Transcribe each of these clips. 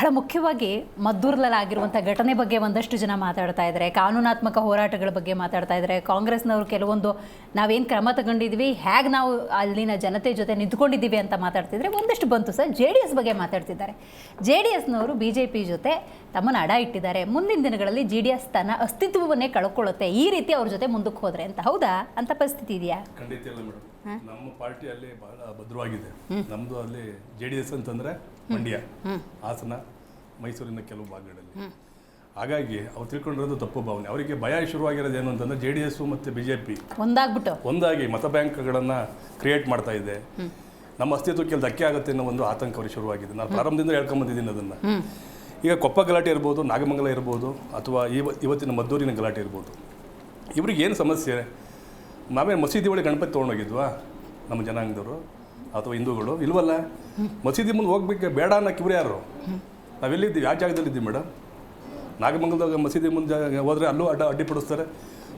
ಬಹಳ ಮುಖ್ಯವಾಗಿ ಮದ್ದೂರಿನಲ್ಲಾಗಿರುವಂಥ ಘಟನೆ ಬಗ್ಗೆ ಒಂದಷ್ಟು ಜನ ಮಾತಾಡ್ತಾ ಇದ್ದಾರೆ, ಕಾನೂನಾತ್ಮಕ ಹೋರಾಟಗಳ ಬಗ್ಗೆ ಮಾತಾಡ್ತಾ ಇದ್ದಾರೆ. ಕಾಂಗ್ರೆಸ್ನವರು ಕೆಲವೊಂದು ನಾವೇನು ಕ್ರಮ ತಗೊಂಡಿದ್ವಿ, ಹೇಗೆ ನಾವು ಅಲ್ಲಿನ ಜನತೆ ಜೊತೆ ನಿಂತ್ಕೊಂಡಿದ್ದೀವಿ ಅಂತ ಮಾತಾಡ್ತಿದ್ರೆ ಒಂದಷ್ಟು ಬಂತು ಸರ್. JDS ಬಗ್ಗೆ ಮಾತಾಡ್ತಿದ್ದಾರೆ. JDSನವರು BJP ಜೊತೆ ತಮ್ಮನ್ನು ಅಡ ಇಟ್ಟಿದ್ದಾರೆ. ಮುಂದಿನ ದಿನಗಳಲ್ಲಿ JDS ತನ್ನ ಅಸ್ತಿತ್ವವನ್ನೇ ಕಳ್ಕೊಳ್ಳುತ್ತೆ ಈ ರೀತಿ ಅವ್ರ ಜೊತೆ ಮುಂದಕ್ಕೆ ಹೋದ್ರೆ ಅಂತ. ಹೌದಾ ಅಂತ ಪರಿಸ್ಥಿತಿ ಇದೆಯಾ? ಖಂಡಿತ ಇಲ್ಲ ಮೇಡಮ್. ನಮ್ಮ ಪಾರ್ಟಿ ಅಲ್ಲಿ ಬಹಳ ಭದ್ರವಾಗಿದೆ. ನಮ್ಮದು ಅಲ್ಲಿ JDS ಅಂತಂದರೆ ಮಂಡ್ಯ, ಹಾಸನ, ಮೈಸೂರಿನ ಕೆಲವು ಭಾಗಗಳಲ್ಲಿ. ಹಾಗಾಗಿ ಅವ್ರು ತಿಳ್ಕೊಂಡಿರೋದು ತಪ್ಪು ಭಾವನೆ. ಅವರಿಗೆ ಭಯ ಶುರುವಾಗಿರೋದು ಏನು ಅಂತಂದರೆ JDS ಮತ್ತು BJP ಒಂದಾಗಿ ಮತ ಬ್ಯಾಂಕ್ಗಳನ್ನು ಕ್ರಿಯೇಟ್ ಮಾಡ್ತಾ ಇದೆ, ನಮ್ಮ ಅಸ್ತಿತ್ವಕ್ಕೆ ಧಕ್ಕೆ ಆಗುತ್ತೆ ಅನ್ನೋ ಒಂದು ಆತಂಕ ಅವ್ರಿಗೆ ಶುರುವಾಗಿದೆ. ನಾನು ಪ್ರಾರಂಭದಿಂದ ಹೇಳ್ಕೊಂಬಂದಿದ್ದೀನಿ ಅದನ್ನು. ಈಗ ಕೊಪ್ಪ ಗಲಾಟೆ ಇರ್ಬೋದು, ನಾಗಮಂಗಲ ಇರ್ಬೋದು, ಅಥವಾ ಇವತ್ತಿನ ಮದ್ದೂರಿನ ಗಲಾಟೆ ಇರ್ಬೋದು, ಇವ್ರಿಗೆ ಏನು ಸಮಸ್ಯೆ? ನಾವೇ ಮಸೀದಿ ಒಳಗೆ ಗಣಪತಿ ತೊಗೊಂಡೋಗಿದ್ವಾ ನಮ್ಮ ಜನಾಂಗದವರು ಅಥವಾ ಹಿಂದೂಗಳು? ಇಲ್ವಲ್ಲ. ಮಸೀದಿ ಮುಂದೆ ಹೋಗ್ಬೇಕು ಬೇಡ ಅನ್ನೋಕೆ ಇವ್ರು ಯಾರು? ನಾವೆಲ್ಲಿದ್ದೀವಿ? ಯಾವ ಜಾಗದಲ್ಲಿದ್ದೀವಿ ಮೇಡಮ್? ನಾಗಮಂಗಲದಾಗ ಮಸೀದಿ ಮುಂದೆ ಹೋದರೆ ಅಲ್ಲೂ ಅಡ್ಡಿಪಡಿಸ್ತಾರೆ.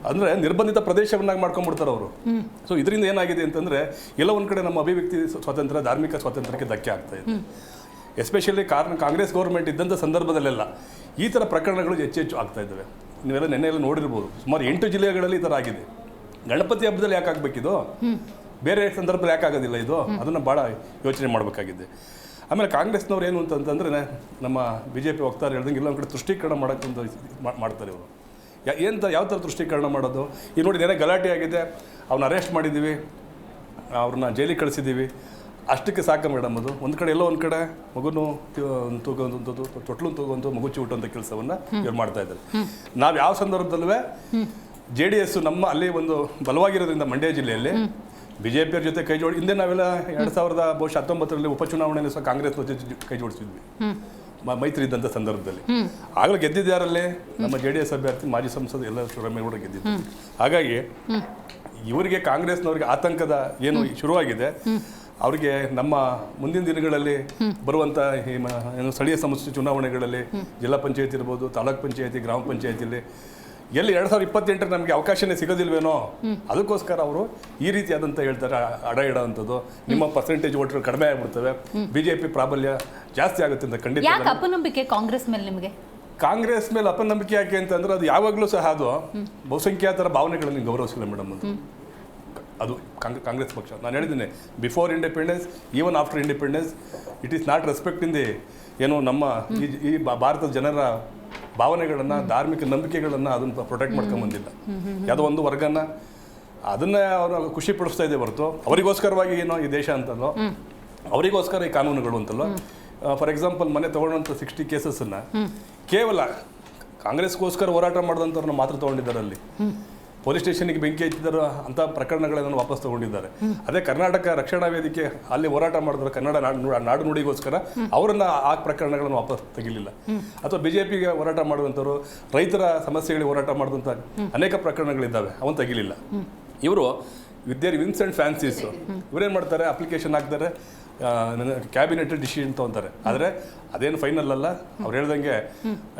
ಅಂದರೆ ನಿರ್ಬಂಧಿತ ಪ್ರದೇಶವನ್ನಾಗಿ ಮಾಡ್ಕೊಂಡ್ಬಿಡ್ತಾರೆ ಅವರು. ಸೊ ಇದರಿಂದ ಏನಾಗಿದೆ ಅಂತಂದರೆ ಎಲ್ಲ ಒಂದು ಕಡೆ ನಮ್ಮ ಅಭಿವ್ಯಕ್ತಿ ಸ್ವಾತಂತ್ರ್ಯ, ಧಾರ್ಮಿಕ ಸ್ವಾತಂತ್ರ್ಯಕ್ಕೆ ಧಕ್ಕೆ ಆಗ್ತಾ ಇದೆ. ಎಸ್ಪೆಷಲಿ ಕಾಂಗ್ರೆಸ್ ಗೌರ್ಮೆಂಟ್ ಇದ್ದಂಥ ಸಂದರ್ಭದಲ್ಲೆಲ್ಲ ಈ ಥರ ಪ್ರಕರಣಗಳು ಹೆಚ್ಚು ಆಗ್ತಾ ಇದ್ದಾವೆ. ನೀವೆಲ್ಲ ನೆನ್ನೆಲ್ಲ ನೋಡಿರ್ಬೋದು. ಸುಮಾರು 8 ಜಿಲ್ಲೆಗಳಲ್ಲಿ ಈ ಥರ ಆಗಿದೆ. ಗಣಪತಿ ಹಬ್ಬದಲ್ಲಿ ಯಾಕೆ ಆಗಬೇಕಿದು? ಬೇರೆ ಸಂದರ್ಭದಲ್ಲಿ ಯಾಕೆ ಆಗೋದಿಲ್ಲ ಇದು? ಅದನ್ನು ಭಾಳ ಯೋಚನೆ ಮಾಡಬೇಕಾಗಿದೆ. ಆಮೇಲೆ ಕಾಂಗ್ರೆಸ್ನವ್ರು ಏನು ಅಂತಂದರೆ ನಮ್ಮ BJP ಹೋಗ್ತಾರೆ ಹೇಳ್ದಂಗೆ ಇಲ್ಲೊಂದು ಕಡೆ ತುಷ್ಟೀಕರಣ ಮಾಡೋಕ್ಕಂತ ಮಾಡ್ತಾರೆ ಇವರು. ಯಾವ ಥರ ತುಷ್ಟೀಕರಣ ಮಾಡೋದು? ಈಗ ನೋಡಿ, ಏನೇ ಗಲಾಟೆ ಆಗಿದೆ, ಅವ್ನ ಅರೆಸ್ಟ್ ಮಾಡಿದ್ದೀವಿ, ಅವ್ರನ್ನ ಜೈಲಿಗೆ ಕಳಿಸಿದ್ದೀವಿ, ಅಷ್ಟಕ್ಕೆ ಸಾಕು ಮೇಡಮ್. ಅದು ಒಂದು ಕಡೆ ಎಲ್ಲೋ ಒಂದು ಕಡೆ ಮಗುನು ತೂಗುವಂಥದ್ದು, ತೊಟ್ಲು ತೂಗುವಂಥ ಮಗು ಚೂಟುವಂಥ ಕೆಲಸವನ್ನು ಇವ್ರು ಮಾಡ್ತಾ ಇದ್ದಾರೆ. ನಾವು ಯಾವ ಸಂದರ್ಭದಲ್ಲೂ JDS ನಮ್ಮ ಅಲ್ಲಿ ಒಂದು ಬಲವಾಗಿರೋದ್ರಿಂದ ಮಂಡ್ಯ ಜಿಲ್ಲೆಯಲ್ಲಿ BJP ಅವ್ರ ಜೊತೆ ಕೈ ಜೋಡಿ ಹಿಂದೆ ನಾವೆಲ್ಲ 2019 ಉಪಚುನಾವಣೆಯಲ್ಲಿ ಸಹ ಕಾಂಗ್ರೆಸ್ ಜೊತೆ ಕೈ ಜೋಡಿಸಿದ್ವಿ, ಮೈತ್ರಿ ಇದ್ದಂಥ ಸಂದರ್ಭದಲ್ಲಿ. ಆಗಲೂ ಗೆದ್ದಿದ್ದಾರಲ್ಲಿ ನಮ್ಮ JDS ಅಭ್ಯರ್ಥಿ ಮಾಜಿ ಸಂಸದ ಎಲ್ಲ ಶಿವರಾಮೇಗೌಡ ಗೆದ್ದಿದ್ದು. ಹಾಗಾಗಿ ಇವರಿಗೆ ಕಾಂಗ್ರೆಸ್ನವ್ರಿಗೆ ಆತಂಕದ ಏನು ಶುರುವಾಗಿದೆ, ಅವರಿಗೆ ನಮ್ಮ ಮುಂದಿನ ದಿನಗಳಲ್ಲಿ ಬರುವಂಥ ಏನು ಸ್ಥಳೀಯ ಸಂಸ್ಥೆ ಚುನಾವಣೆಗಳಲ್ಲಿ ಜಿಲ್ಲಾ ಪಂಚಾಯತ್ ಇರ್ಬೋದು, ತಾಲೂಕ್ ಪಂಚಾಯತಿ, ಗ್ರಾಮ ಪಂಚಾಯತಿಲಿ ಎಲ್ಲಿ 2028 ನಮಗೆ ಅವಕಾಶನೇ ಸಿಗೋದಿಲ್ವೇನೋ, ಅದಕ್ಕೋಸ್ಕರ ಅವರು ಈ ರೀತಿಯಾದಂಥ ಹೇಳ್ತಾರೆ, ಅಡ ಇಡೋವಂಥದ್ದು. ನಿಮ್ಮ ಪರ್ಸೆಂಟೇಜ್ ವೋಟರ್ ಕಡಿಮೆ ಆಗಿಬಿಡ್ತವೆ, BJP ಪ್ರಾಬಲ್ಯ ಜಾಸ್ತಿ ಆಗುತ್ತೆ ಅಂತ. ಖಂಡಿತ ಅಪನಂಬಿಕೆ ಕಾಂಗ್ರೆಸ್ ಮೇಲೆ ನಿಮಗೆ? ಕಾಂಗ್ರೆಸ್ ಮೇಲೆ ಅಪನಂಬಿಕೆ ಯಾಕೆ ಅಂತಂದ್ರೆ ಅದು ಯಾವಾಗಲೂ ಸಹ ಅದು ಬಹುಸಂಖ್ಯಾತರ ಭಾವನೆಗಳನ್ನು ಗೌರವಿಸಿಲ್ಲ ಮೇಡಮ್. ಅದು ಕಾಂಗ್ರೆಸ್ ಪಕ್ಷ. ನಾನು ಹೇಳಿದ್ದೀನಿ, before independence, even after independence, it is not respect in the ಏನು ನಮ್ಮ ಈ ಭಾರತದ ಜನರ ಭಾವನೆಗಳನ್ನು, ಧಾರ್ಮಿಕ ನಂಬಿಕೆಗಳನ್ನು ಅದನ್ನು ಪ್ರೊಟೆಕ್ಟ್ ಮಾಡ್ಕೊಂಬಂದಿಲ್ಲ. ಯಾವುದೋ ಒಂದು ವರ್ಗನ ಅದನ್ನೇ ಅವರು ಖುಷಿ ಪಡಿಸ್ತಾ ಇದೆ ಹೊರತು ಅವರಿಗೋಸ್ಕರವಾಗಿ ಏನೋ ಈ ದೇಶ ಅಂತಲೋ, ಅವರಿಗೋಸ್ಕರ ಈ ಕಾನೂನುಗಳು ಅಂತಲೋ. ಫಾರ್ ಎಕ್ಸಾಂಪಲ್, ಮೊನ್ನೆ ತೊಗೊಂಡಂಥ 60 ಕೇಸಸ್ಸನ್ನು ಕೇವಲ ಕಾಂಗ್ರೆಸ್ಗೋಸ್ಕರ ಹೋರಾಟ ಮಾಡಿದಂಥವ್ರನ್ನ ಮಾತ್ರ ತೊಗೊಂಡಿದ್ದಾರೆ. ಅಲ್ಲಿ ಪೊಲೀಸ್ ಸ್ಟೇಷನ್ಗೆ ಬೆಂಕಿ ಹಚ್ಚಿದಾರ ಅಂಥ ಪ್ರಕರಣಗಳನ್ನು ವಾಪಸ್ ತೊಗೊಂಡಿದ್ದಾರೆ. ಅದೇ ಕರ್ನಾಟಕ ರಕ್ಷಣಾ ವೇದಿಕೆ ಅಲ್ಲಿ ಹೋರಾಟ ಮಾಡಿದ್ರು ಕನ್ನಡ ನಾಡು ನುಡಿಗೋಸ್ಕರ, ಅವರನ್ನು ಆ ಪ್ರಕರಣಗಳನ್ನು ವಾಪಸ್ ತೆಗಿಲಿಲ್ಲ. ಅಥವಾ BJPಗೆ ಹೋರಾಟ ಮಾಡುವಂಥವ್ರು, ರೈತರ ಸಮಸ್ಯೆಗಳಿಗೆ ಹೋರಾಟ ಮಾಡಿದಂಥ ಅನೇಕ ಪ್ರಕರಣಗಳಿದ್ದಾವೆ, ಅವನು ತೆಗಿಲಿಲ್ಲ. ಇವರು ವಿನ್ಸೆಂಟ್ ಫ್ಯಾನ್ಸಿಸ್ ಇವರೇನು ಮಾಡ್ತಾರೆ, ಅಪ್ಲಿಕೇಶನ್ ಹಾಕ್ತಾರೆ, ಕ್ಯಾಬಿನೆಟ್ ಡಿಸಿಷನ್ ತೊಗೊಂತಾರೆ. ಆದರೆ ಅದೇನು ಫೈನಲ್ ಅಲ್ಲ. ಅವ್ರು ಹೇಳ್ದಂಗೆ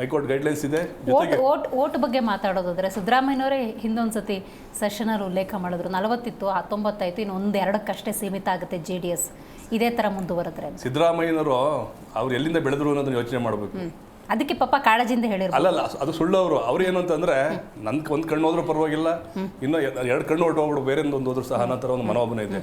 ಹೈಕೋರ್ಟ್ ಗೈಡ್ಲೈನ್ಸ್ ಇದೆ. ಜೊತೆಗೆ ಓಟ್ ಬಗ್ಗೆ ಮಾತಾಡೋದಾದ್ರೆ, ಸಿದ್ದರಾಮಯ್ಯನವರೇ ಹಿಂದೊಂದ್ಸತಿ ಸೆಷನಲ್ಲಿ ಉಲ್ಲೇಖ ಮಾಡಿದ್ರು, 40 ಇತ್ತು, 19 ಆಯಿತು, ಇನ್ನು 1-2 ಸೀಮಿತ ಆಗುತ್ತೆ JDS ಇದೇ ಥರ ಮುಂದುವರೆದ್ರೆ. ಸಿದ್ದರಾಮಯ್ಯನವರು ಅವ್ರು ಎಲ್ಲಿಂದ ಬೆಳೆದ್ರು ಅನ್ನೋದನ್ನ ಯೋಚನೆ ಮಾಡಬೇಕು. ಅದಕ್ಕೆ ಪಾಪ ಕಾಳಜಿಯಿಂದ ಹೇಳಿದ್ರು. ಅಲ್ಲಲ್ಲ, ಅದು ಸುಳ್ಳು. ಅವ್ರು ಏನು ಅಂತಂದ್ರೆ, ಒಂದು ಕಣ್ಣು ಹೋದ್ರೂ ಪರವಾಗಿಲ್ಲ, ಇನ್ನು 2 ಕಣ್ಣು ಹೊರಟೋಗ್ಬಿಡು ಬೇರೆ ಒಂದು ಹೋದ್ರೂ ಸಹ ಅನ್ನೋ ಥರ ಒಂದು ಮನೋಭಾವನೆ ಇದೆ.